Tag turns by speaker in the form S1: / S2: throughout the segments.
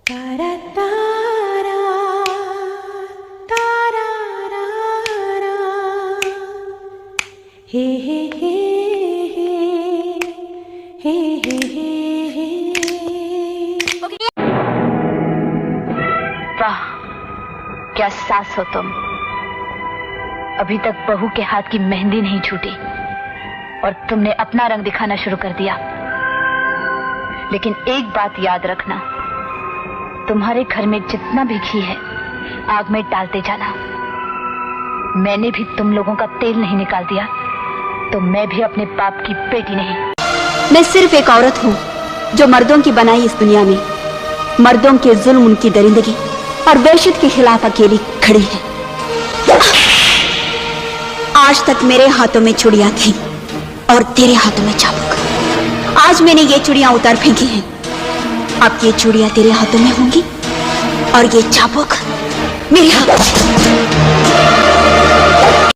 S1: तारा तारा तारा रा रा हे हे हे हे हे हे
S2: वाह क्या सास हो तुम। अभी तक बहू के हाथ की मेहंदी नहीं छूटी और तुमने अपना रंग दिखाना शुरू कर दिया। लेकिन एक बात याद रखना, तुम्हारे घर में जितना भी घी है आग में डालते जाना। मैंने भी तुम लोगों का तेल नहीं निकाल दिया तो मैं भी अपने बाप की बेटी नहीं।
S3: मैं सिर्फ एक औरत हूँ जो मर्दों की बनाई इस दुनिया में मर्दों के जुल्म, उनकी दरिंदगी और वहशत के खिलाफ अकेली खड़ी है। आज तक मेरे हाथों में चूड़ियां थी और तेरे हाथों में चाबुक। आज मैंने ये चूड़ियां उतार फेंकी हैं। अब ये चूड़ियां तेरे हाथों में होंगी और ये चाबुक मेरे हाथों में।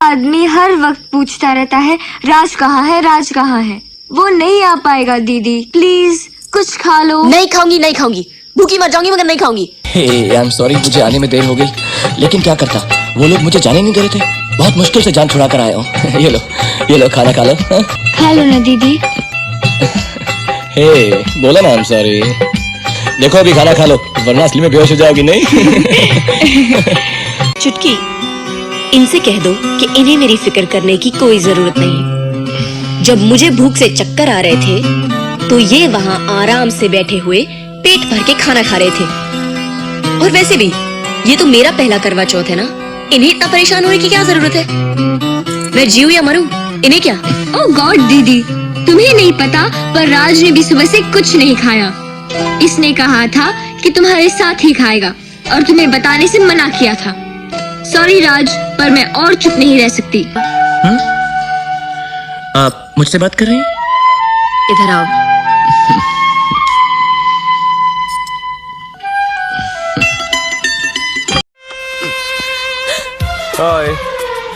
S4: आदमी हर वक्त पूछता रहता है राज कहाँ है, राज कहाँ है। वो नहीं आ पाएगा दीदी, प्लीज कुछ खा लो।
S3: नहीं खाऊंगी, नहीं खाऊंगी, भूखी मर जाऊंगी मगर नहीं खाऊंगी।
S5: आई एम सॉरी, मुझे आने में देर हो गई, लेकिन क्या करता, वो लोग मुझे जाने नहीं दे रहे थे। बहुत मुश्किल से जान छुड़ा कर आया हूँ। ये लो खाना खा लो।
S4: खा लो ना दीदी।
S5: हे बोला ना आई एम सॉरी। देखो अभी खाना खा लो वरना असली में बेहोश हो जाओगी। नहीं
S6: चुटकी, इनसे कह दो कि इन्हें मेरी फिक्र करने की कोई जरूरत नहीं। जब मुझे भूख से चक्कर आ रहे थे तो ये वहाँ आराम से बैठे हुए पेट भर के खाना खा रहे थे। और वैसे भी ये तो मेरा पहला करवा चौथ है ना, इन्हें इतना परेशान होने की क्या जरूरत है। मैं जीऊं या मरूं, इन्हें क्या।
S4: ओह गॉड दीदी, तुम्हें नहीं पता पर राज ने भी सुबह से कुछ नहीं खाया। इसने कहा था कि तुम्हारे साथ ही खाएगा और तुम्हें बताने से मना किया था। सॉरी राज, पर मैं और चुप नहीं रह सकती।
S5: आप मुझसे बात कर रही हैं?
S6: इधर आओ।
S7: हाय।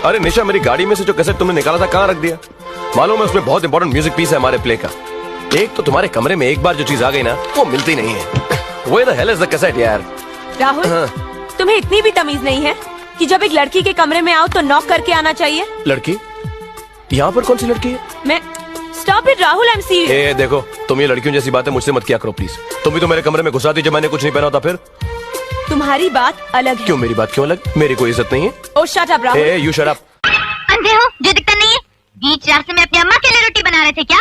S7: अरे निशा, मेरी गाड़ी में से जो कैसेट तुमने निकाला था कहाँ रख दिया? मालूम है उसमें बहुत इंपॉर्टेंट म्यूजिक पीस है हमारे प्ले का। एक तो तुम्हारे कमरे में एक बार जो चीज आ गई ना वो मिलती नहीं है। Where the hell is the cassette यार?
S1: राहुल, तुम्हें इतनी भी तमीज नहीं है कि जब एक लड़की के कमरे में आओ तो नॉक करके आना चाहिए।
S7: लड़की? यहाँ पर कौन सी लड़की है?
S1: मैं stop it Rahul, I am serious.
S7: देखो, तुम ये लड़कियों जैसी बातें मुझसे मत किया करो प्लीज। तुम भी तो मेरे कमरे में घुसा दी जब मैंने कुछ नहीं पहना था। फिर
S1: तुम्हारी बात अलग है।
S7: क्यों मेरी बात क्यों अलग? मेरी कोई इज्जत नहीं है?
S1: Oh shut up Rahul.
S7: You shut up.
S8: अंधे हो जो दिखता नहीं है? बीच रास्ते में अपनी अम्मा के लिए रोटी बना रहे थे क्या?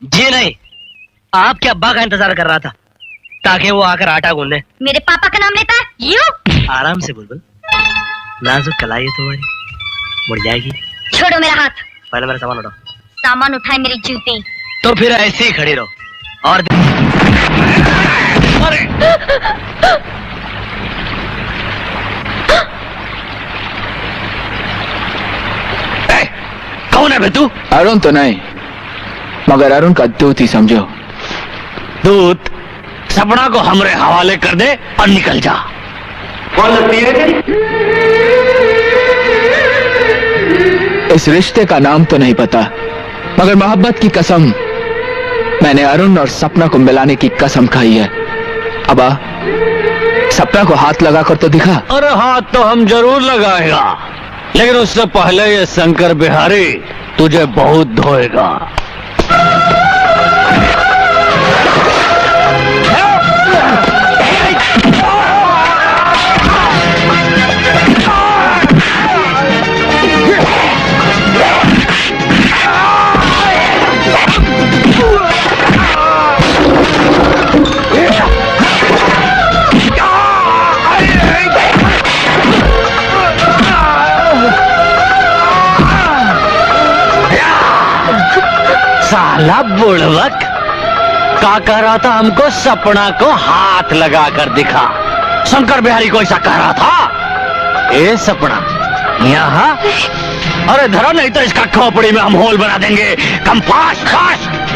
S9: जी नहीं, आपके अब्बा का इंतजार कर रहा था ताकि वो आकर आटा गूंदे।
S8: मेरे पापा का नाम लेता है यू?
S9: आराम से बुलबुल, नाजुक कलाई है तुम्हारी, मुड़ जाएगी।
S8: छोड़ो मेरा हाथ।
S9: पहले मेरा सामान उठाओ।
S8: सामान उठाए मेरी जूती।
S9: तो फिर ऐसे ही खड़ी रहो और कौन है बे तू?
S10: अरुण तो नहीं, मगर अरुण का दूत ही समझो।
S9: दूत? सपना को हमरे हवाले कर दे और निकल जा। कौन लगती है?
S10: इस रिश्ते का नाम तो नहीं पता, मगर मोहब्बत की कसम मैंने अरुण और सपना को मिलाने की कसम खाई है। अब आ, सपना को हाथ लगा कर तो दिखा।
S9: अरे हाथ तो हम जरूर लगाएगा, लेकिन उससे पहले ये शंकर बिहारी तुझे बहुत धोएगा। साला बुड़वक, क्या कह रहा था हमको? सपना को हाथ लगा कर दिखा। शंकर बिहारी को ऐसा कह रहा था? ए सपना यहाँ, अरे धरो नहीं तो इसका खोपड़ी में हम होल बना देंगे। Come fast fast.